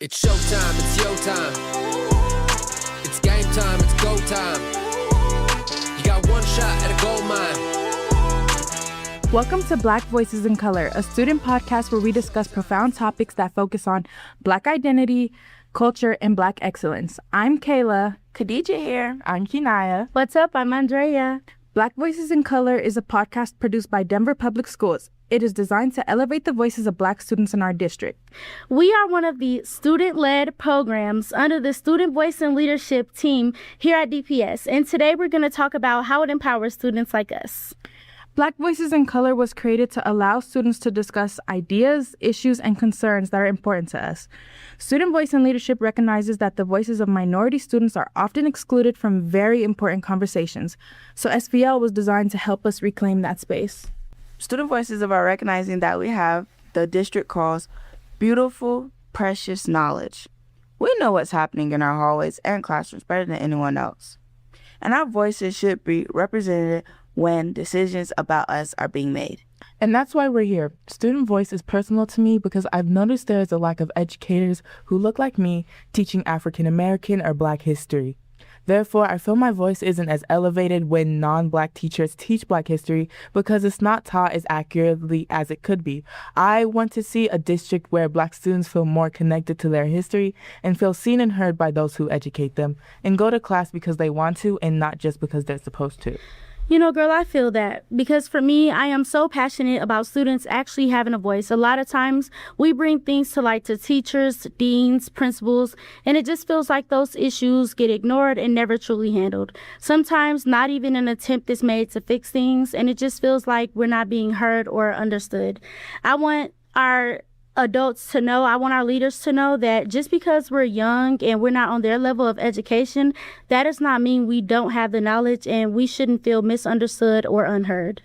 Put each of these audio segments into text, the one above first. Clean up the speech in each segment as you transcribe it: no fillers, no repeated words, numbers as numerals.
It's showtime, it's your time. It's game time, it's go time. You got one shot at a gold mine. Welcome to Black Voices in Color, a student podcast where we discuss profound topics that focus on Black identity, culture, and Black excellence. I'm Kayla. Khadija here. I'm Kinaya. What's up? I'm Andrea. Black Voices in Color is a podcast produced by Denver Public Schools. It is designed to elevate the voices of Black students in our district. We are one of the student-led programs under the Student Voice and Leadership team here at DPS, and today we're going to talk about how it empowers students like us. Black Voices in Color was created to allow students to discuss ideas, issues, and concerns that are important to us. Student Voice and Leadership recognizes that the voices of minority students are often excluded from very important conversations, so SVL was designed to help us reclaim that space. Student Voice is about recognizing that we have the district calls beautiful, precious knowledge. We know what's happening in our hallways and classrooms better than anyone else. And our voices should be represented when decisions about us are being made. And that's why we're here. Student voice is personal to me because I've noticed there is a lack of educators who look like me teaching African American or Black history. Therefore, I feel my voice isn't as elevated when non-Black teachers teach Black history because it's not taught as accurately as it could be. I want to see a district where Black students feel more connected to their history and feel seen and heard by those who educate them and go to class because they want to and not just because they're supposed to. You know, girl, I feel that because for me, I am so passionate about students actually having a voice. A lot of times we bring things to light to teachers, deans, principals, and it just feels like those issues get ignored and never truly handled. Sometimes not even an attempt is made to fix things, and it just feels like we're not being heard or understood. I want our adults to know, I want our leaders to know that just because we're young and we're not on their level of education, that does not mean we don't have the knowledge and we shouldn't feel misunderstood or unheard.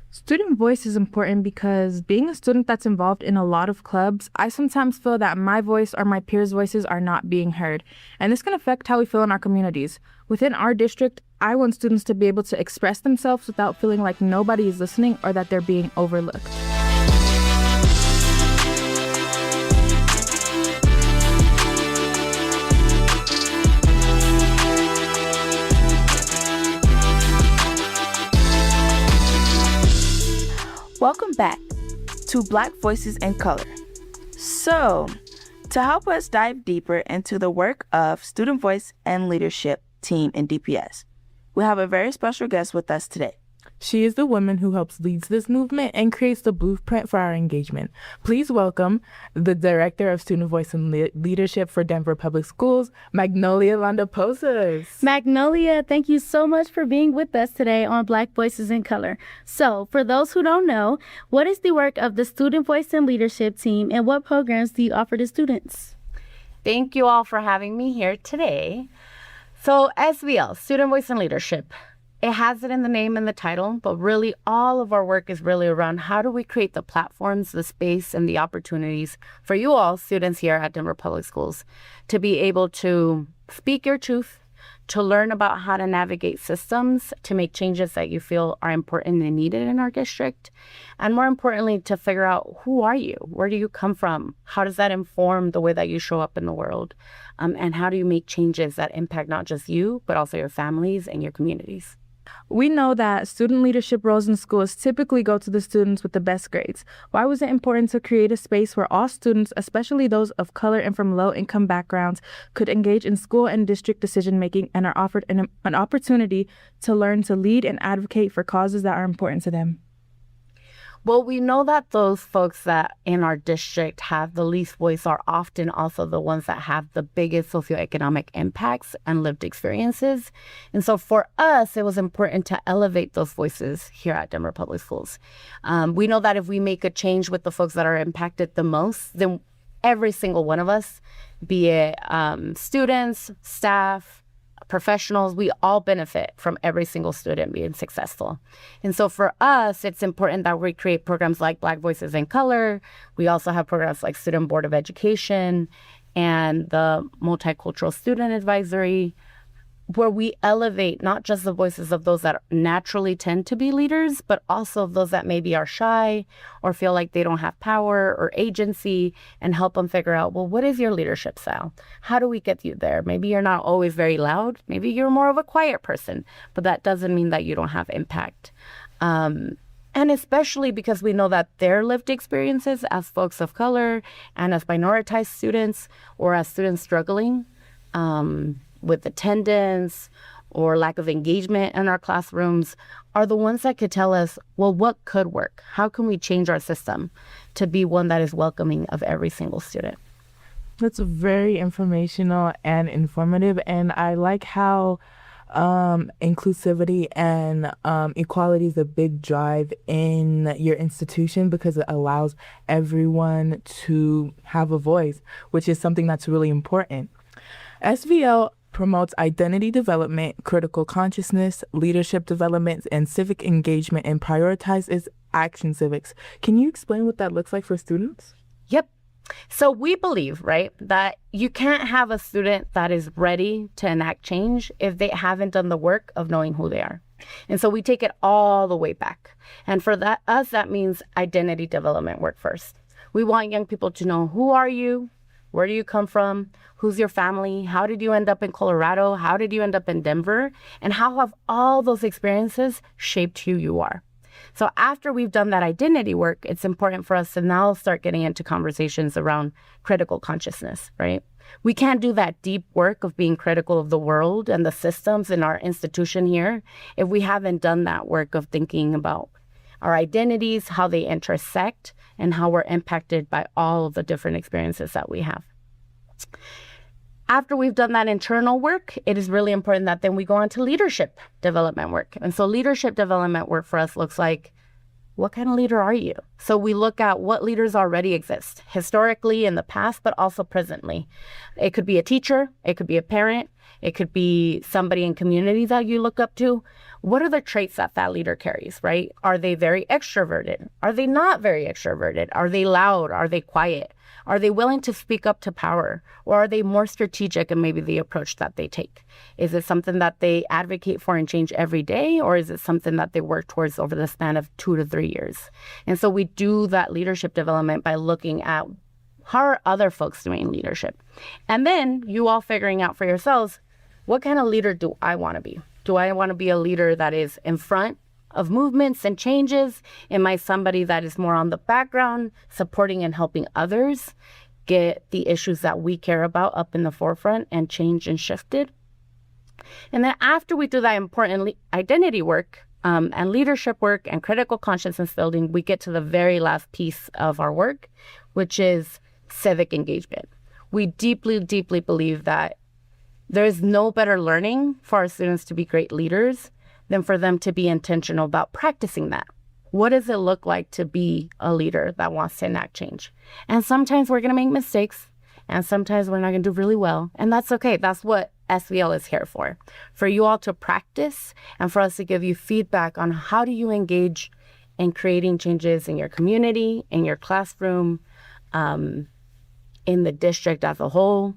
Student voice is important because being a student that's involved in a lot of clubs, I sometimes feel that my voice or my peers' voices are not being heard. And this can affect how we feel in our communities. Within our district, I want students to be able to express themselves without feeling like nobody is listening or that they're being overlooked. Welcome back to Black Voices in Color. So, to help us dive deeper into the work of Student Voice and Leadership team in DPS, we have a very special guest with us today. She is the woman who helps leads this movement and creates the blueprint for our engagement. Please welcome the Director of Student Voice and Leadership for Denver Public Schools, Magnolia Landaposas. Magnolia, thank you so much for being with us today on Black Voices in Color. So, for those who don't know, what is the work of the Student Voice and Leadership team and what programs do you offer to students? Thank you all for having me here today. So, SVL, Student Voice and Leadership. It has it in the name and the title, but really all of our work is really around how do we create the platforms, the space, and the opportunities for you all, students here at Denver Public Schools, to be able to speak your truth, to learn about how to navigate systems, to make changes that you feel are important and needed in our district, and more importantly, to figure out who are you? Where do you come from? How does that inform the way that you show up in the world? And how do you make changes that impact not just you, but also your families and your communities? We know that student leadership roles in schools typically go to the students with the best grades. Why was it important to create a space where all students, especially those of color and from low-income backgrounds, could engage in school and district decision-making and are offered an opportunity to learn to lead and advocate for causes that are important to them? Well, we know that those folks that in our district have the least voice are often also the ones that have the biggest socioeconomic impacts and lived experiences. And so for us, it was important to elevate those voices here at Denver Public Schools. We know that if we make a change with the folks that are impacted the most, then every single one of us, be it students, staff, professionals, we all benefit from every single student being successful. And so for us, it's important that we create programs like Black Voices in Color. We also have programs like Student Board of Education and the Multicultural Student Advisory. where we elevate not just the voices of those that naturally tend to be leaders, but also those that maybe are shy or feel like they don't have power or agency, and help them figure out, well, what is your leadership style? How do we get you there? Maybe you're not always very loud. Maybe you're more of a quiet person, but that doesn't mean that you don't have impact. And especially because we know that their lived experiences as folks of color and as minoritized students, or as students struggling with attendance or lack of engagement in our classrooms, are the ones that could tell us, well, what could work? How can we change our system to be one that is welcoming of every single student? That's very informational and informative, and I like how inclusivity and equality is a big drive in your institution, because it allows everyone to have a voice, which is something that's really important. SVL promotes identity development, critical consciousness, leadership development, and civic engagement, and prioritizes action civics. Can you explain what that looks like for students? Yep. So we believe, right, that you can't have a student that is ready to enact change if they haven't done the work of knowing who they are. And so we take it all the way back. And for us, that means identity development work first. We want young people to know, who are you? Where do you come from? Who's your family? How did you end up in Colorado? How did you end up in Denver? And how have all those experiences shaped who you are? So after we've done that identity work, it's important for us to now start getting into conversations around critical consciousness, right? We can't do that deep work of being critical of the world and the systems in our institution here if we haven't done that work of thinking about our identities, how they intersect, and how we're impacted by all of the different experiences that we have. After we've done that internal work, it is really important that then we go on to leadership development work. And so leadership development work for us looks like, what kind of leader are you? So we look at what leaders already exist, historically in the past, but also presently. It could be a teacher, it could be a parent, it could be somebody in community that you look up to. What are the traits that that leader carries, right? Are they very extroverted? Are they not very extroverted? Are they loud? Are they quiet? Are they willing to speak up to power? Or are they more strategic in maybe the approach that they take? Is it something that they advocate for and change every day? Or is it something that they work towards over the span of 2 to 3 years? And so we do that leadership development by looking at, how are other folks doing leadership? And then you all figuring out for yourselves, what kind of leader do I want to be? Do I want to be a leader that is in front of movements and changes? Am I somebody that is more on the background, supporting and helping others get the issues that we care about up in the forefront and change and shifted? And then after we do that important identity work and leadership work and critical consciousness building, we get to the very last piece of our work, which is civic engagement. We deeply, deeply believe that there is no better learning for our students to be great leaders than for them to be intentional about practicing that. What does it look like to be a leader that wants to enact change? And sometimes we're going to make mistakes, and sometimes we're not going to do really well. And that's okay. That's what SVL is here for you all to practice and for us to give you feedback on how do you engage in creating changes in your community, in your classroom, in the district as a whole.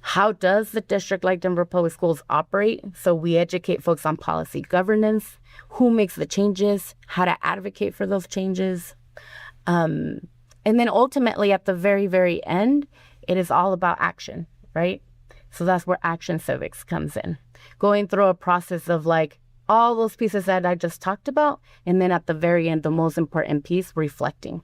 How does the district like Denver Public Schools operate? So we educate folks on policy governance, who makes the changes, how to advocate for those changes. And then ultimately at the very, very end, it is all about action, right? So that's where action civics comes in. Going through a process of like all those pieces that I just talked about. And then at the very end, the most important piece, reflecting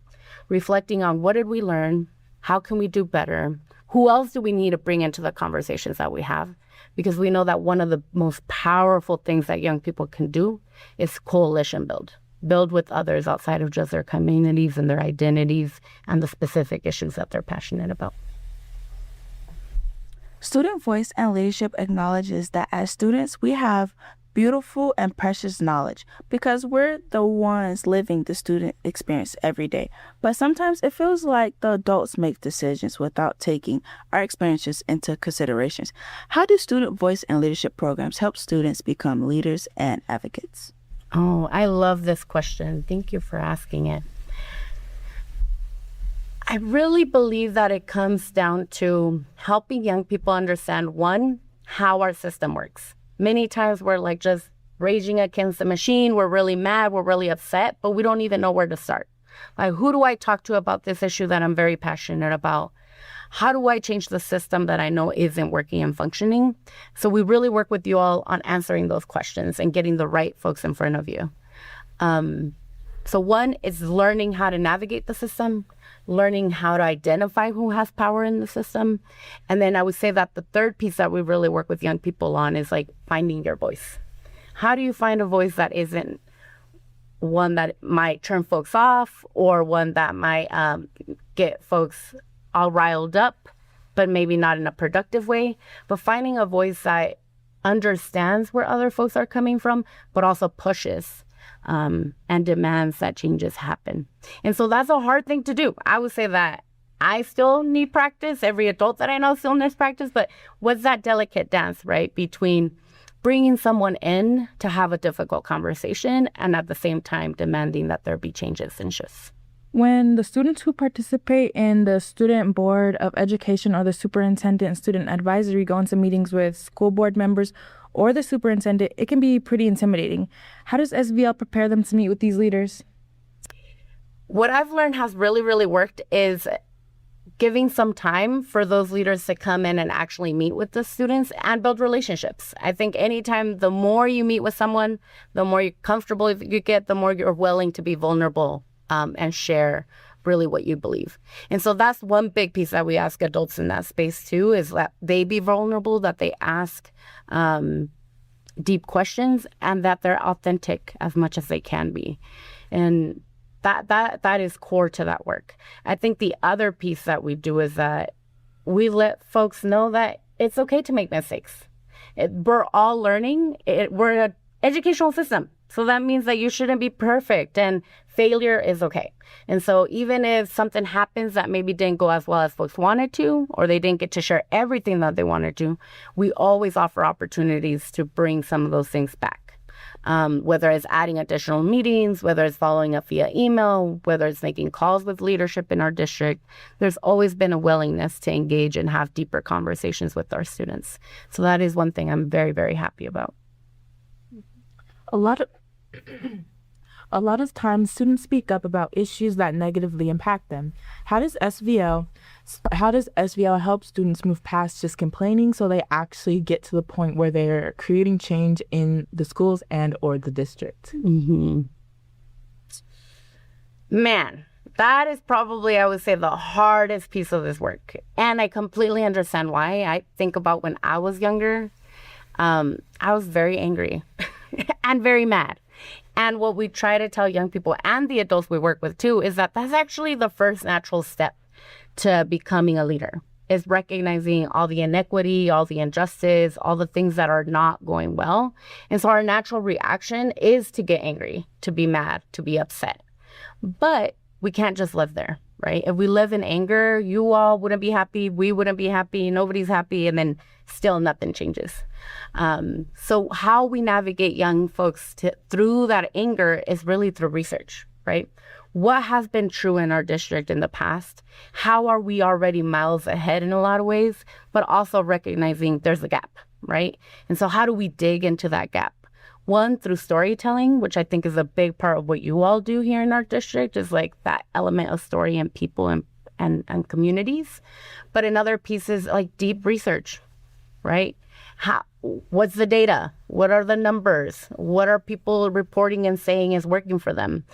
on what did we learn? How can we do better? Who else do we need to bring into the conversations that we have? Because we know that one of the most powerful things that young people can do is coalition build with others outside of just their communities and their identities and the specific issues that they're passionate about. Student Voice and Leadership acknowledges that as students, we have beautiful and precious knowledge because we're the ones living the student experience every day. But sometimes it feels like the adults make decisions without taking our experiences into considerations. How do student voice and leadership programs help students become leaders and advocates? Oh, I love this question. Thank you for asking it. I really believe that it comes down to helping young people understand, one, how our system works. Many times we're like just raging against the machine. We're really mad. We're really upset, but we don't even know where to start. Like, who do I talk to about this issue that I'm very passionate about? How do I change the system that I know isn't working and functioning? So we really work with you all on answering those questions and getting the right folks in front of you. So one is learning how to navigate the system, learning how to identify who has power in the system. And then I would say that the third piece that we really work with young people on is like finding your voice. How do you find a voice that isn't one that might turn folks off or one that might get folks all riled up, but maybe not in a productive way, but finding a voice that understands where other folks are coming from, but also pushes and demands that changes happen. And so that's a hard thing to do. I would say that I still need practice. Every adult that I know still needs practice, but what's that delicate dance, right? Between bringing someone in to have a difficult conversation and at the same time demanding that there be changes and shifts. When the students who participate in the student board of education or the superintendent and student advisory go into meetings with school board members or the superintendent, it can be pretty intimidating. How does SVL prepare them to meet with these leaders? What I've learned has really, really worked is giving some time for those leaders to come in and actually meet with the students and build relationships. I think anytime, the more you meet with someone, the more comfortable you get, the more you're willing to be vulnerable and share really what you believe. And so that's one big piece that we ask adults in that space too, is that they be vulnerable, that they ask deep questions, and that they're authentic as much as they can be. And that is core to that work. I think the other piece that we do is that we let folks know that it's okay to make mistakes. We're all learning. We're an educational system. So that means that you shouldn't be perfect, and failure is okay. And so even if something happens that maybe didn't go as well as folks wanted to, or they didn't get to share everything that they wanted to, we always offer opportunities to bring some of those things back. Whether it's adding additional meetings, whether it's following up via email, whether it's making calls with leadership in our district, there's always been a willingness to engage and have deeper conversations with our students. So that is one thing I'm very, very happy about. A lot of times students speak up about issues that negatively impact them. How does SVL help students move past just complaining so they actually get to the point where they're creating change in the schools and or the district? Mm-hmm. Man, that is probably, I would say, the hardest piece of this work. And I completely understand why. I think about when I was younger, I was very angry and very mad. And what we try to tell young people and the adults we work with too is that that's actually the first natural step to becoming a leader, is recognizing all the inequity, all the injustice, all the things that are not going well. And so our natural reaction is to get angry, to be mad, to be upset. But we can't just live there, right? If we live in anger, you all wouldn't be happy, we wouldn't be happy, nobody's happy, and then still nothing changes. So how we navigate young folks through that anger is really through research, right? What has been true in our district in the past? How are we already miles ahead in a lot of ways, but also recognizing there's a gap, right? And so how do we dig into that gap? One, through storytelling, which I think is a big part of what you all do here in our district, is like that element of story and people and communities. But another piece is like deep research, right? What's the data? What are the numbers? What are people reporting and saying is working for them?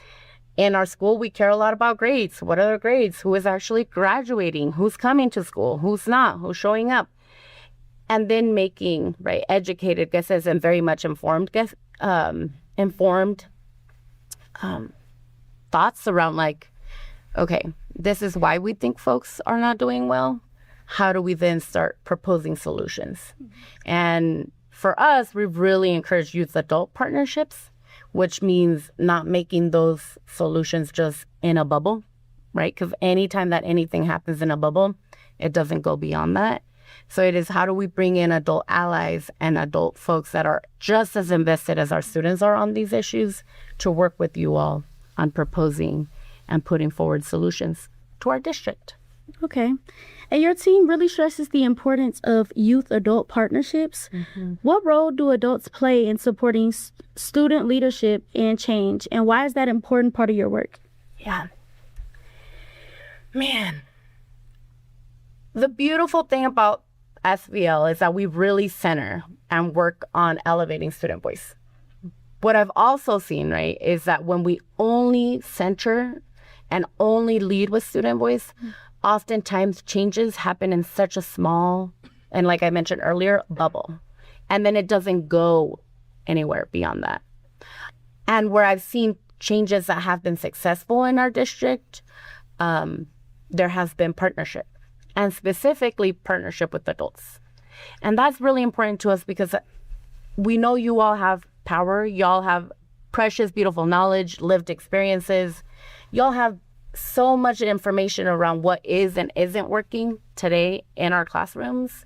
In our school, we care a lot about grades. What are their grades? Who is actually graduating? Who's coming to school? Who's not? Who's showing up? And then making, right, educated guesses and very much informed thoughts around like, okay, this is why we think folks are not doing well. How do we then start proposing solutions? And for us, we've really encouraged youth-adult partnerships, which means not making those solutions just in a bubble, right? Because anytime that anything happens in a bubble, it doesn't go beyond that. So it is, how do we bring in adult allies and adult folks that are just as invested as our students are on these issues to work with you all on proposing and putting forward solutions to our district? Okay. And your team really stresses the importance of youth-adult partnerships. What role do adults play in supporting student leadership and change? And why is that an important part of your work? Yeah. Man. The beautiful thing about SVL is that we really center and work on elevating student voice. What I've also seen, right, is that when we only center and only lead with student voice, oftentimes changes happen in such a small, and like I mentioned earlier, bubble. And then it doesn't go anywhere beyond that. And where I've seen changes that have been successful in our district, there has been partnership, and specifically partnership with adults. And that's really important to us because we know you all have power. Y'all have precious, beautiful knowledge, lived experiences. Y'all have so much information around what is and isn't working today in our classrooms.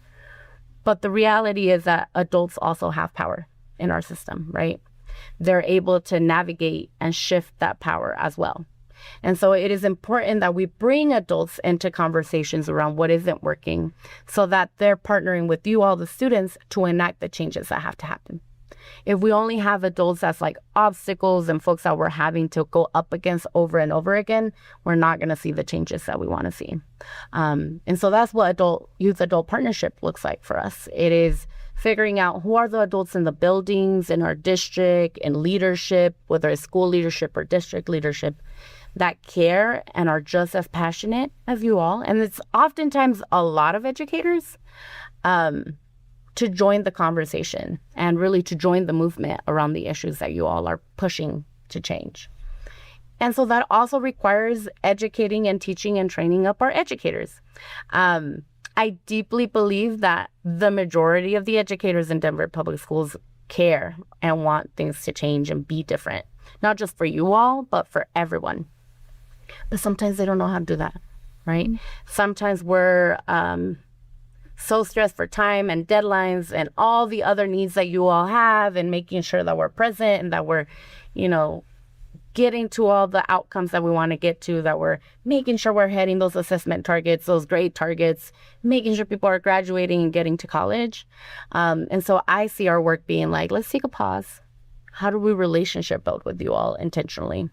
But the reality is that adults also have power in our system, right? They're able to navigate and shift that power as well. And so it is important that we bring adults into conversations around what isn't working so that they're partnering with you, all the students, to enact the changes that have to happen. If we only have adults as like obstacles and folks that we're having to go up against over and over again, we're not going to see the changes that we want to see. And so that's what youth-adult partnership looks like for us. It is figuring out who are the adults in the buildings, in our district, in leadership, whether it's school leadership or district leadership, that care and are just as passionate as you all. And it's oftentimes a lot of educators to join the conversation and really to join the movement around the issues that you all are pushing to change. And so that also requires educating and teaching and training up our educators. I deeply believe that the majority of the educators in Denver Public Schools care and want things to change and be different, not just for you all, but for everyone. But sometimes they don't know how to do that, right? Sometimes we're so stressed for time and deadlines and all the other needs that you all have and making sure that we're present and that we're, getting to all the outcomes that we want to get to, that we're making sure we're hitting those assessment targets, those grade targets, making sure people are graduating and getting to college. And so I see our work being like, let's take a pause. How do we relationship build with you all intentionally?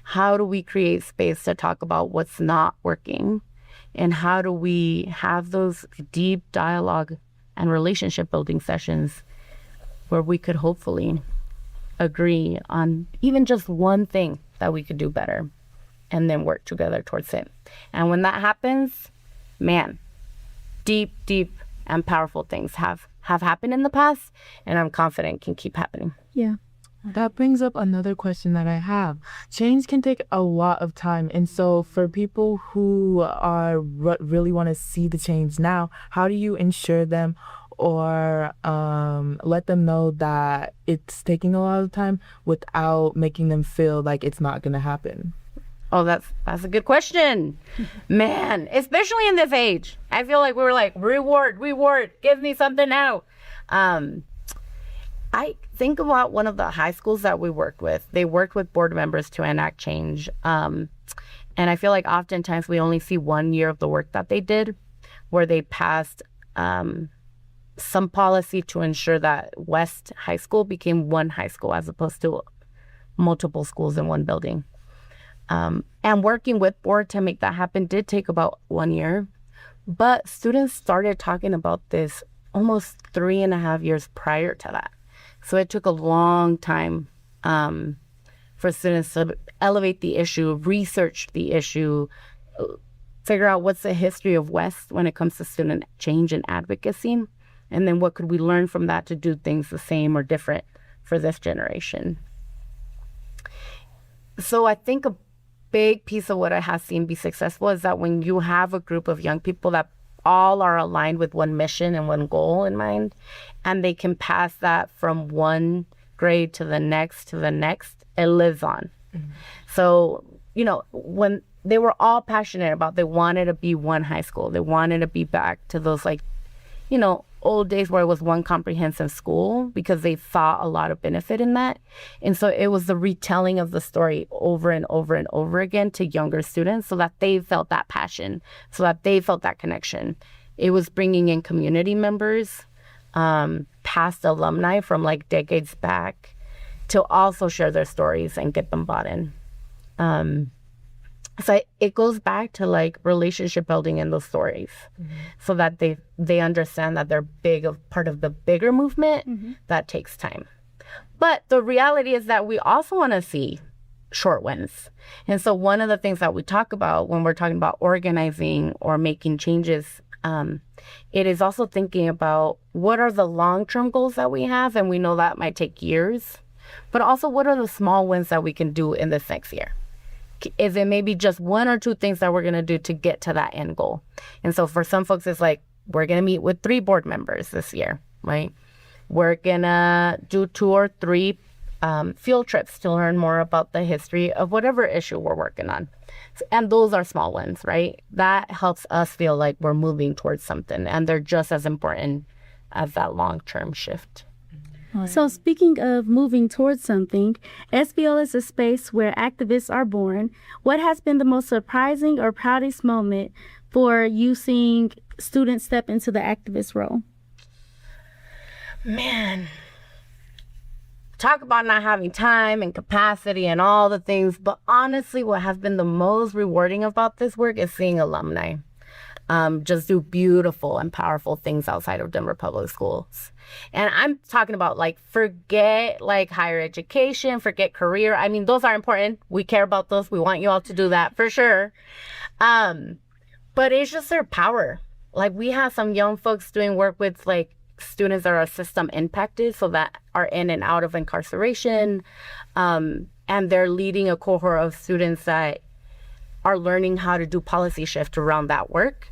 How do we create space to talk about what's not working? And how do we have those deep dialogue and relationship building sessions where we could hopefully agree on even just one thing that we could do better and then work together towards it. And when that happens, man, deep and powerful things have happened in the past, and I'm confident can keep happening. Yeah. That brings up another question that I have. Change can take a lot of time. And so for people who are really want to see the change now, how do you ensure them or let them know that it's taking a lot of time without making them feel like it's not going to happen? Oh, that's a good question. Man, especially in this age. I feel like we were like, reward, give me something now. I think about one of the high schools that we worked with. They worked with board members to enact change. And I feel like oftentimes we only see 1 year of the work that they did, where they passed some policy to ensure that West High School became one high school as opposed to multiple schools in one building. And working with board to make that happen did take about 1 year. But students started talking about this almost 3.5 years prior to that. So it took a long time for students to elevate the issue, research the issue, figure out what's the history of West when it comes to student change and advocacy, and then what could we learn from that to do things the same or different for this generation. So I think a big piece of what I have seen be successful is that when you have a group of young people that all are aligned with one mission and one goal in mind, and they can pass that from one grade to the next, it lives on. Mm-hmm. So, when they were all passionate about, they wanted to be one high school. They wanted to be back to those old days where it was one comprehensive school because they saw a lot of benefit in that. And so it was the retelling of the story over and over and over again to younger students so that they felt that passion, so that they felt that connection. It was bringing in community members, past alumni from like decades back to also share their stories and get them bought in. So it goes back to like relationship building in those stories, so that they understand that they're part of the bigger movement that takes time. But the reality is that we also want to see short wins. And so one of the things that we talk about when we're talking about organizing or making changes, it is also thinking about what are the long-term goals that we have, and we know that might take years, but also what are the small wins that we can do in this next year. Is it maybe just one or two things that we're going to do to get to that end goal? And so for some folks, it's like, we're going to meet with 3 board members this year, right? We're going to do 2 or 3 field trips to learn more about the history of whatever issue we're working on. And those are small wins, right? That helps us feel like we're moving towards something, and they're just as important as that long-term shift. So speaking of moving towards something, SVL is a space where activists are born. What has been the most surprising or proudest moment for you seeing students step into the activist role? Man, talk about not having time and capacity and all the things, but honestly, what has been the most rewarding about this work is seeing alumni just do beautiful and powerful things outside of Denver Public Schools. And I'm talking about like, forget like higher education, forget career. I mean, those are important. We care about those. We want you all to do that for sure. But it's just their power. Like, we have some young folks doing work with like students that are system impacted, so that are in and out of incarceration. And they're leading a cohort of students that are learning how to do policy shift around that work.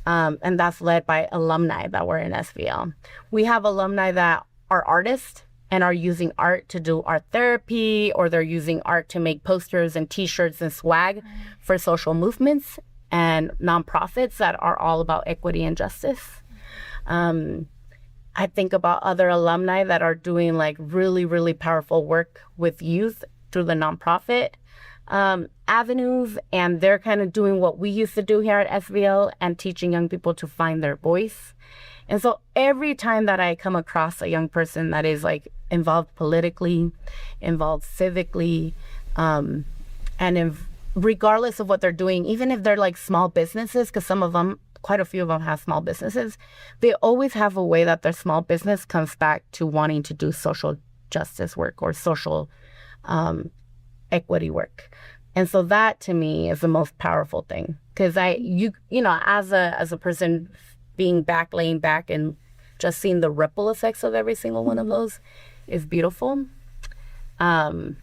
And that's led by alumni that were in SVL. We have alumni that are artists and are using art to do art therapy, or they're using art to make posters and t-shirts and swag for social movements and nonprofits that are all about equity and justice. I think about other alumni that are doing like really, really powerful work with youth through the nonprofit avenues, and they're kind of doing what we used to do here at SVL and teaching young people to find their voice. And so every time that I come across a young person that is like involved politically, involved civically, regardless of what they're doing, even if they're like small businesses, because some of them, quite a few of them have small businesses, they always have a way that their small business comes back to wanting to do social justice work or social equity work. And so that to me is the most powerful thing, because you know, as a person being back, laying back, and just seeing the ripple effects of every single one of those is beautiful. And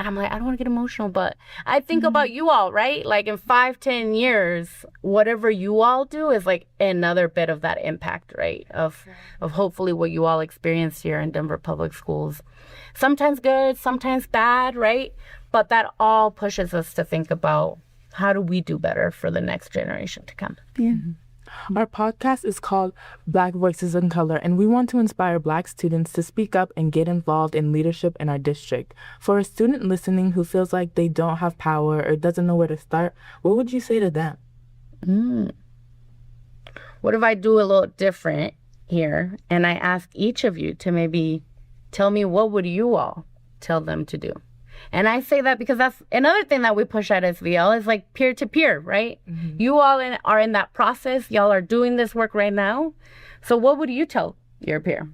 I'm like, I don't want to get emotional, but I think about you all, right? Like in 5-10 years, whatever you all do is like another bit of that impact, right? Of hopefully what you all experience here in Denver Public Schools. Sometimes good, sometimes bad, right? But that all pushes us to think about, how do we do better for the next generation to come? Yeah. Our podcast is called Black Voices in Color, and we want to inspire Black students to speak up and get involved in leadership in our district. For a student listening who feels like they don't have power or doesn't know where to start, what would you say to them? What if I do a little different here, and I ask each of you to maybe tell me, what would you all tell them to do? And I say that because that's another thing that we push at SVL is like peer-to-peer, right? You all are in that process. Y'all are doing this work right now. So what would you tell your peer?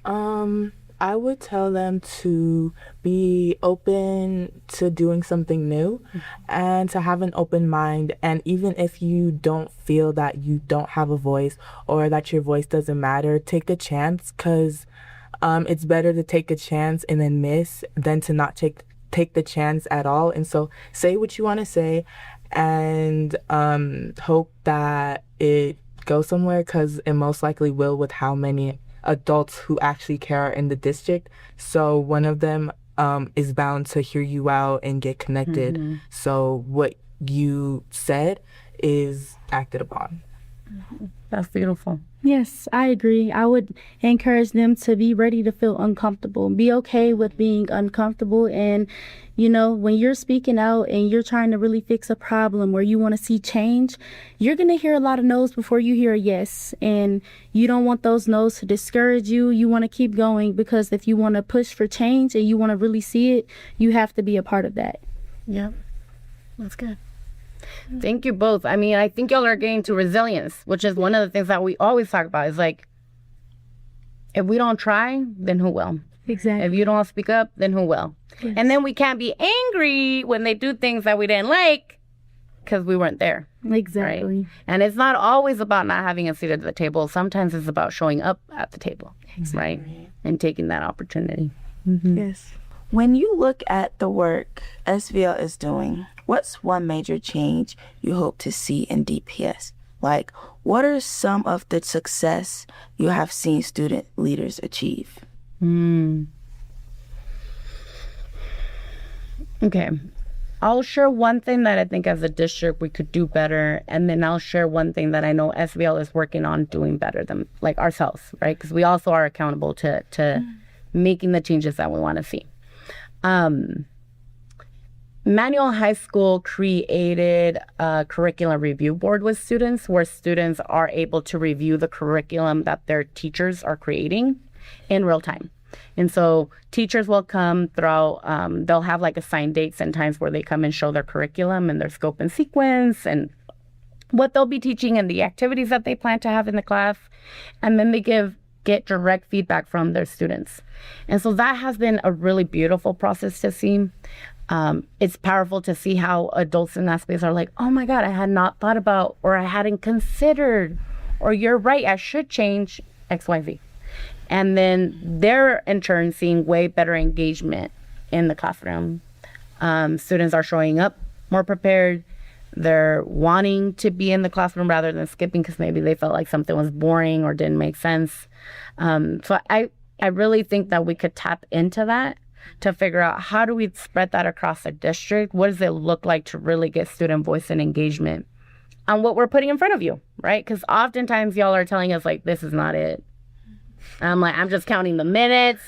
I would tell them to be open to doing something new and to have an open mind. And even if you don't feel that you don't have a voice or that your voice doesn't matter, take a chance, because it's better to take a chance and then miss than to not take the chance at all. And so say what you want to say and hope that it goes somewhere, because it most likely will, with how many adults who actually care in the district. So one of them is bound to hear you out and get connected. So what you said is acted upon. That's beautiful. Yes, I agree. I would encourage them to be ready to feel uncomfortable, be okay with being uncomfortable. And, when you're speaking out and you're trying to really fix a problem or you want to see change, you're going to hear a lot of no's before you hear a yes. And you don't want those no's to discourage you. You want to keep going, because if you want to push for change and you want to really see it, you have to be a part of that. Yeah, that's good. Thank you both. I mean, I think y'all are getting to resilience, which is one of the things that we always talk about. Is like, if we don't try, then who will? Exactly. If you don't speak up, then who will? Yes. And then we can't be angry when they do things that we didn't like because we weren't there. Exactly. Right? And it's not always about not having a seat at the table. Sometimes it's about showing up at the table, right? And taking that opportunity. Mm-hmm. Yes. When you look at the work SVL is doing, what's one major change you hope to see in DPS? Like, what are some of the success you have seen student leaders achieve? Okay. I'll share one thing that I think as a district we could do better, and then I'll share one thing that I know SVL is working on doing better than, like, ourselves, right? Because we also are accountable to making the changes that we want to see. Manual High School created a curriculum review board with students where students are able to review the curriculum that their teachers are creating in real time. And so teachers will come throughout, they'll have like assigned dates and times where they come and show their curriculum and their scope and sequence and what they'll be teaching and the activities that they plan to have in the class. And then they get direct feedback from their students. And so that has been a really beautiful process to see. It's powerful to see how adults in that space are like, oh my God, I had not thought about, or I hadn't considered, or you're right, I should change XYZ. And then they're in turn seeing way better engagement in the classroom. Students are showing up more prepared. They're wanting to be in the classroom rather than skipping because maybe they felt like something was boring or didn't make sense. So I really think that we could tap into that to figure out how do we spread that across the district? What does it look like to really get student voice and engagement on what we're putting in front of you, right? Because oftentimes y'all are telling us like, this is not it. I'm just counting the minutes,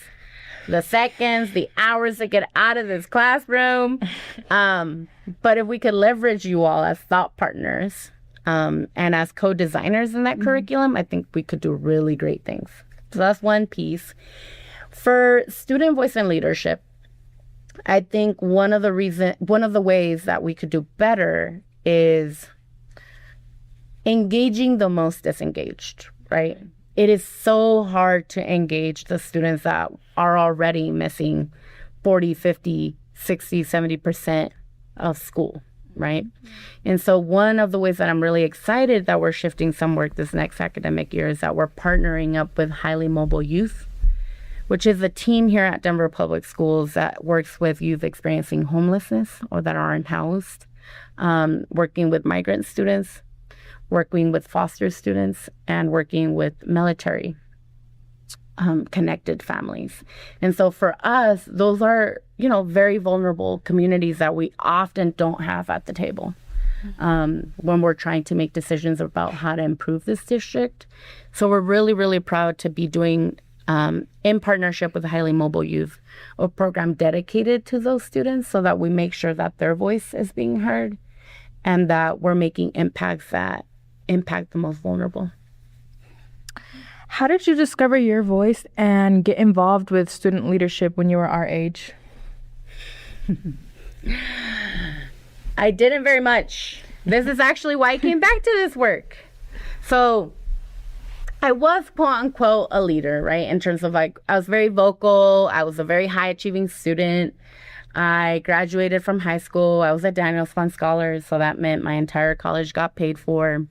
the seconds, the hours to get out of this classroom. But if we could leverage you all as thought partners and as co-designers in that curriculum, I think we could do really great things. So that's one piece. For student voice and leadership, I think one of the ways that we could do better is engaging the most disengaged, right? It is so hard to engage the students that are already missing 40, 50, 60, 70% of school, right? And so one of the ways that I'm really excited that we're shifting some work this next academic year is that we're partnering up with Highly Mobile Youth, which is a team here at Denver Public Schools that works with youth experiencing homelessness or that aren't housed, working with migrant students, working with foster students, and working with military connected families. And so for us, those are, very vulnerable communities that we often don't have at the table when we're trying to make decisions about how to improve this district. So we're really, really proud to be doing, in partnership with Highly Mobile Youth, a program dedicated to those students so that we make sure that their voice is being heard and that we're making impacts that impact the most vulnerable. How did you discover your voice and get involved with student leadership when you were our age? I didn't very much. This is actually why I came back to this work. So I was quote unquote a leader, right? In terms of like, I was very vocal. I was a very high achieving student. I graduated from high school. I was a Daniels Fund Scholar. So that meant my entire college got paid for.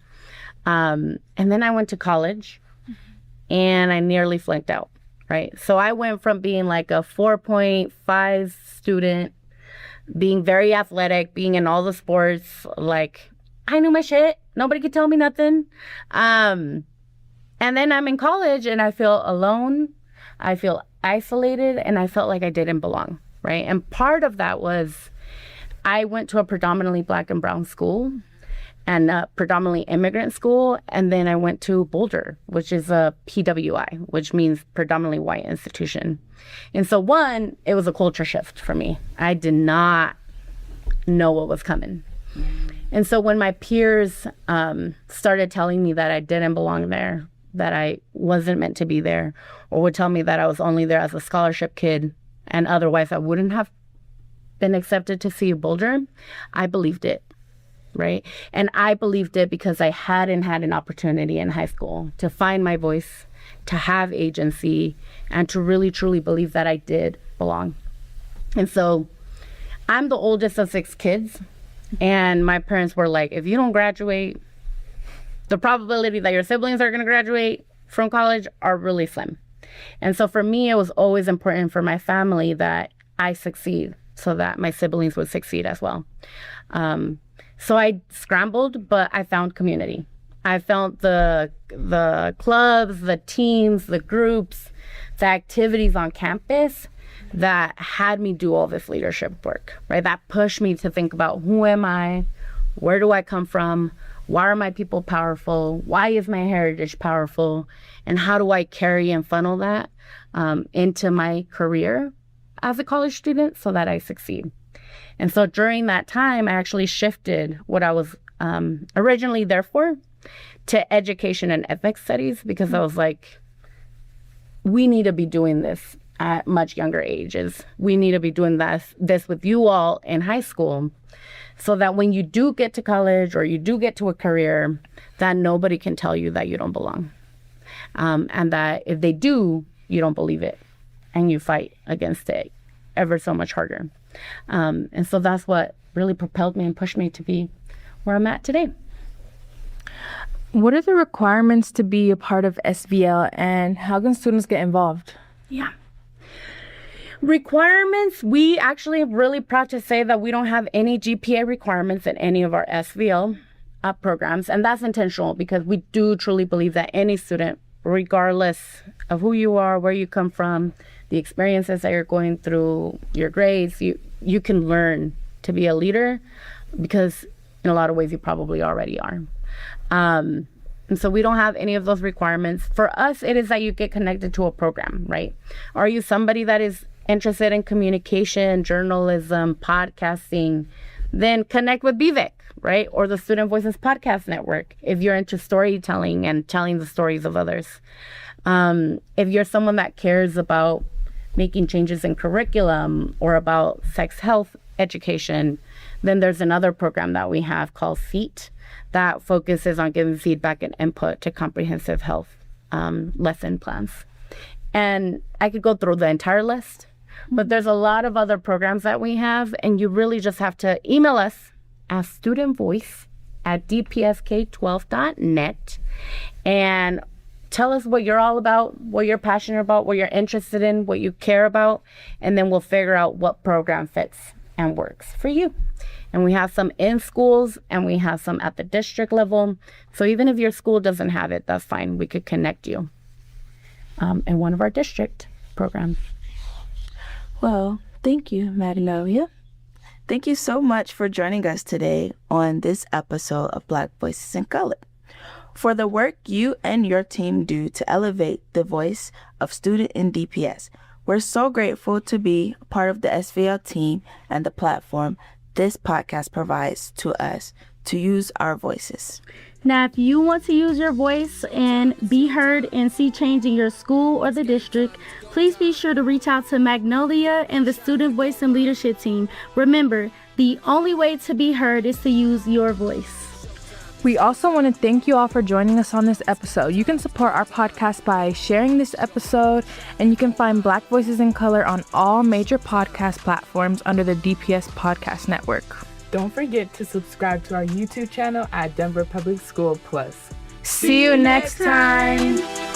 And then I went to college and I nearly flunked out, right? So I went from being like a 4.5 student, being very athletic, being in all the sports, like I knew my shit. Nobody could tell me nothing. And then I'm in college and I feel alone. I feel isolated and I felt like I didn't belong, right? And part of that was I went to a predominantly Black and brown school. and a predominantly immigrant school. And then I went to Boulder, which is a PWI, which means predominantly white institution. And so one, it was a culture shift for me. I did not know what was coming. And so when my peers started telling me that I didn't belong there, that I wasn't meant to be there, or would tell me that I was only there as a scholarship kid and otherwise I wouldn't have been accepted to CU Boulder, I believed it, right? And I believed it because I hadn't had an opportunity in high school to find my voice, to have agency, and to really, truly believe that I did belong. And so I'm the oldest of 6 kids, and my parents were like, if you don't graduate, the probability that your siblings are going to graduate from college are really slim. And so for me, it was always important for my family that I succeed so that my siblings would succeed as well. So I scrambled, but I found community. I found the clubs, the teams, the groups, the activities on campus that had me do all this leadership work, right? That pushed me to think about who am I? Where do I come from? Why are my people powerful? Why is my heritage powerful? And how do I carry and funnel that into my career as a college student so that I succeed? And so during that time, I actually shifted what I was originally there for to education and ethics studies, because I was like, we need to be doing this at much younger ages. We need to be doing this with you all in high school, so that when you do get to college or you do get to a career, that nobody can tell you that you don't belong. And that if they do, you don't believe it and you fight against it ever so much harder. And so that's what really propelled me and pushed me to be where I'm at today. What are the requirements to be a part of SVL, and how can students get involved? Yeah. Requirements, we actually really proud to say that we don't have any GPA requirements in any of our SVL programs. And that's intentional because we do truly believe that any student, regardless of who you are, where you come from, the experiences that you're going through, your grades, you can learn to be a leader, because in a lot of ways you probably already are. And so we don't have any of those requirements. For us, it is that you get connected to a program, right? Are you somebody that is interested in communication, journalism, podcasting? Then connect with BVIC, right? Or the Student Voices Podcast Network if you're into storytelling and telling the stories of others. If you're someone that cares about making changes in curriculum or about sex health education, then there's another program that we have called FEAT that focuses on giving feedback and input to comprehensive health lesson plans. And I could go through the entire list, but there's a lot of other programs that we have, and you really just have to email us at studentvoice@dpsk12.net and tell us what you're all about, what you're passionate about, what you're interested in, what you care about, and then we'll figure out what program fits and works for you. And we have some in schools and we have some at the district level. So even if your school doesn't have it, that's fine. We could connect you in one of our district programs. Well, thank you, Magnolia. Thank you so much for joining us today on this episode of Black Voices in Color, for the work you and your team do to elevate the voice of student in DPS. We're so grateful to be part of the SVL team and the platform this podcast provides to us to use our voices. Now, if you want to use your voice and be heard and see change in your school or the district, please be sure to reach out to Magnolia and the Student Voice and Leadership team. Remember, the only way to be heard is to use your voice. We also want to thank you all for joining us on this episode. You can support our podcast by sharing this episode, and you can find Black Voices in Color on all major podcast platforms under the DPS Podcast Network. Don't forget to subscribe to our YouTube channel at Denver Public School Plus. See you next time.